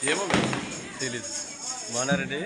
ఏమో తెలీదు. బాగున్నారండి.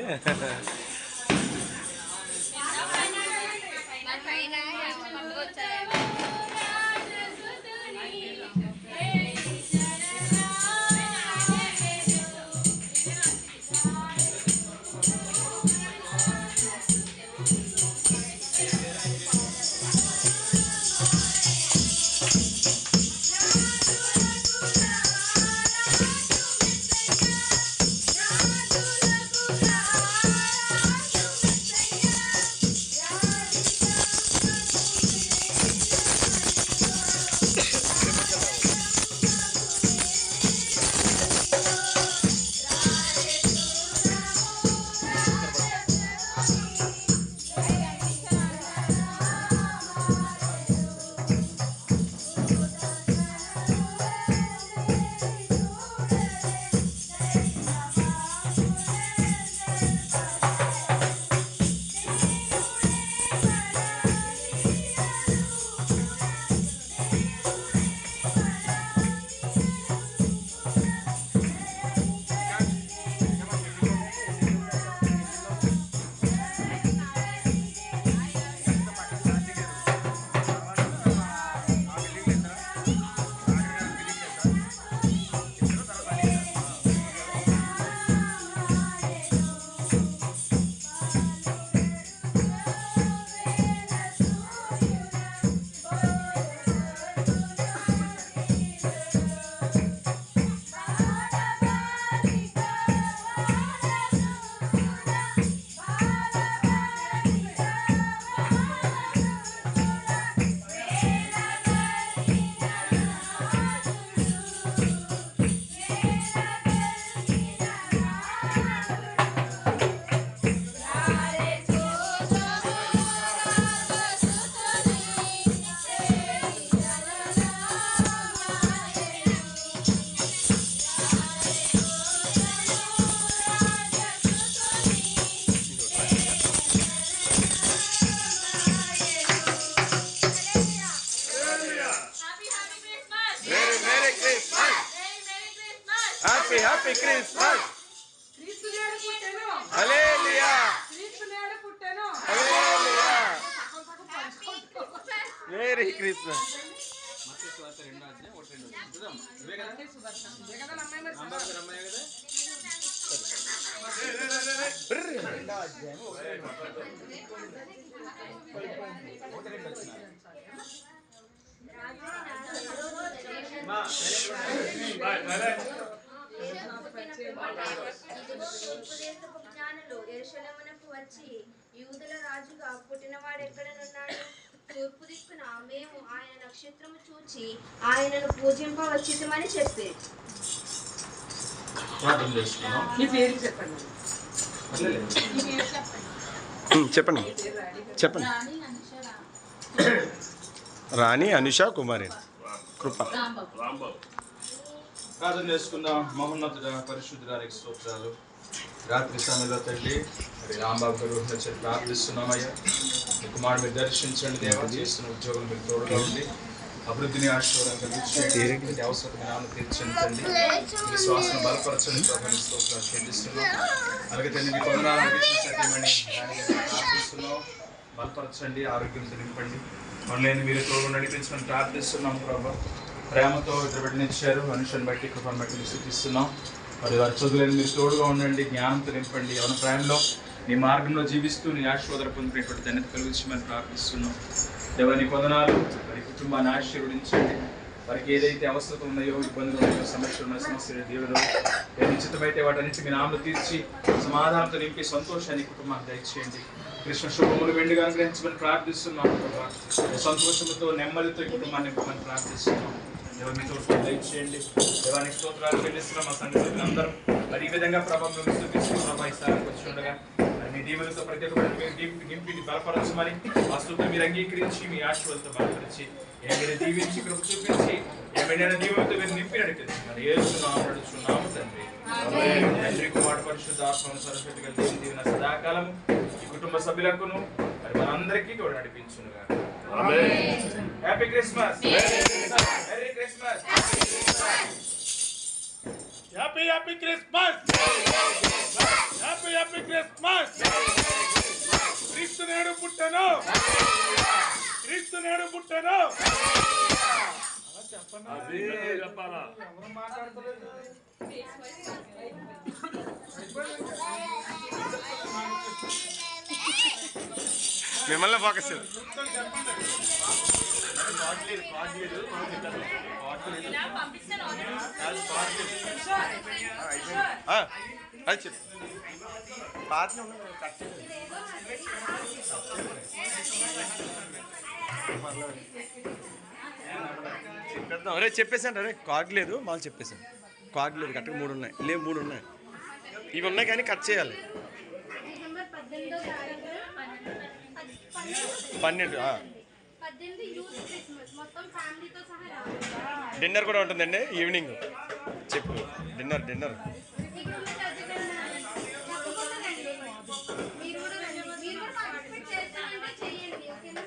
Happy Christmas. Hallelujah. Hallelujah. Merry Christmas. జ్ఞానులు యెరూషలేమునకు వచ్చి యూదుల రాజుగా పుట్టినవాడెక్కడనున్నాడు? తూర్పు దిక్కున మేము ఆయన నక్షత్రము చూచి ఆయనను పూజింపవచ్చితమని చెప్పి చెప్పండి చెప్పండి. రాణి అనుష కుమారి కృప. ప్రార్థన చేసుకుందాం. మహోన్నతుడ పరిశుద్ధుడానికి స్తోత్రాలు. రాత్రి సమయంలో తండ్రి మరి రాంబాబు గారు వచ్చి ప్రార్థిస్తున్నామయ్యా. మీ కుమారుడు మీరు దర్శించండి దేవా. చేస్తున్న ఉద్యోగం మీరు తోడుగా ఉండి అభివృద్ధిని ఆశీర్వాదం కలిగించండి. అవసరం నాన్న తీర్చండి తండ్రి. విశ్వాసం బలపరచండి ప్రభాని స్తోత్రాలు చెల్లిస్తున్నాం. అలాగే తండ్రి మీ కొందనాలను ప్రార్థిస్తున్నాం. బలపరచండి, ఆరోగ్యంతో నింపండి. మనల్ని మీరు తోడు నడిపించమని ప్రార్థిస్తున్నాం ప్రభా. ప్రేమతో ఇద్దరు బిడ్డనిచ్చారు. మనుషుని బట్టి కృపను బట్టి మీరు స్థుతిస్తున్నాం. మరి వారి చదువులను మీరు తోడుగా ఉండండి, జ్ఞానంతో నింపండి. ఎవరి ప్రేమలో నీ మార్గంలో జీవిస్తూ నీ ఆశీర్వాదం పొందుకునేటువంటి ధన్యత కలిగించమని ప్రార్థిస్తున్నాం. దేవాని వందనాలు. వారి కుటుంబాన్ని ఆశీర్వదించండి. వారికి ఏదైతే అవసరం ఉన్నాయో, ఇబ్బందులు ఉన్నాయో, సమస్యలు ఉన్న సమస్యలు దేవుడు నిశ్చితమైతే వాటన్నిటి మీ నామలు తీర్చి సమాధానంతో నింపి సంతోషాన్ని కుటుంబాన్ని దయచేయండి. కృష్ణ శుభములు వెండిగా అనుగ్రహించమని ప్రార్థిస్తున్నాం. సంతోషంతో నెమ్మదితో ఈ కుటుంబాన్ని నింపమని ప్రార్థిస్తున్నాం. దేవ మీతో దయచేయండి. దేవానికి స్తోత్రాలు చెల్లిస్తున్నాం. మా సంఘ సభ్యులందరూ మరి ఈ విధంగా ప్రభావం స్థుతిస్తూ ప్రభా ఈ స్థానానికి వచ్చి ఉండగా మీ దీవులతో ప్రతి ఒక్కటి నింపి బలపరచమని ఆ స్థుతులు మీరు అంగీకరించి మీ ఆశీర్వాదంతో బలపరిచి ఏమైనా దీవించి కృప చూపించి ఏమైనా దీవులతో మీరు నింపి నడిపించమని నడుచున్నాము తండ్రి. తండ్రి కుమారుడు పరిశుద్ధ ఆత్మ సరస్వతి కలిసి దీవెన సదాకాలము ఈ కుటుంబ సభ్యులకును మరి మనందరికీ కూడా నడిపించునుగా. Happy Christmas. Merry Christmas. Happy happy Christmas, happy happy Christmas. క్రీస్తు నేడు పుట్టెను, క్రీస్తు నేడు పుట్టెను. ఎవరు మాట్లాడతలేదు. మిమ్మల్ని ఫోకస్ అది చెప్పు పాటలు చెప్పేద్దాం. అరే చెప్పేసాను అరే కార్డు లేదు మాకు చెప్పేసాను. కార్డు లేదు కరెక్ట్గా 3 ఉన్నాయి. లేవు 3 ఉన్నాయి. ఇవి ఉన్నాయి కానీ కట్ చేయాలి. డిసెంబర్ 18వ తారీఖు 12 18 యూత్ క్రిస్మస్ మొత్తం ఫ్యామిలీతో సహా రావాలి. డిన్నర్ కూడా ఉంటుందండి ఈవినింగ్. చెప్పు డిన్నర్ డిన్నర్ ఇక్కడ ఉన్న రజకన్నా తప్పకుండా రండి. మీరు కూడా రండి. మీరు కూడా పార్టిసిపేట్ చేస్తానంటే చేయండి. ఓకేనా?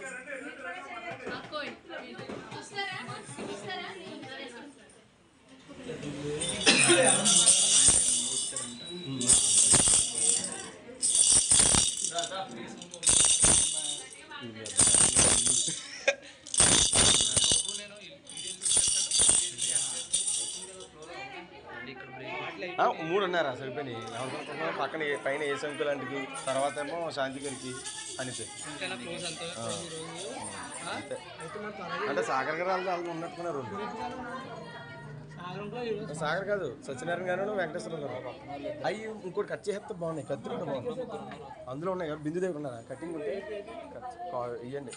చూస్తారా? చూస్తారా? మూడు ఉన్నారా సరిపోయినాయి. పక్కన పైన ఏ సంకులాంటికి తర్వాత ఏమో శాంతి గారికి అనిపి అంతే. అంటే సాగర్ గారు వాళ్ళు ఉన్నట్టుకున్నారు. సాగర్ కాదు సత్యనారాయణ గారు వెంకటేశ్వర గారు. అవి ఇంకోటి కట్ చేస్తే బాగున్నాయి. కత్తి బాగున్నాయి. అందులో ఉన్నాయి బిందు దగ్గర ఉన్నారా కటింగ్ ఉంటే ఇవ్వండి.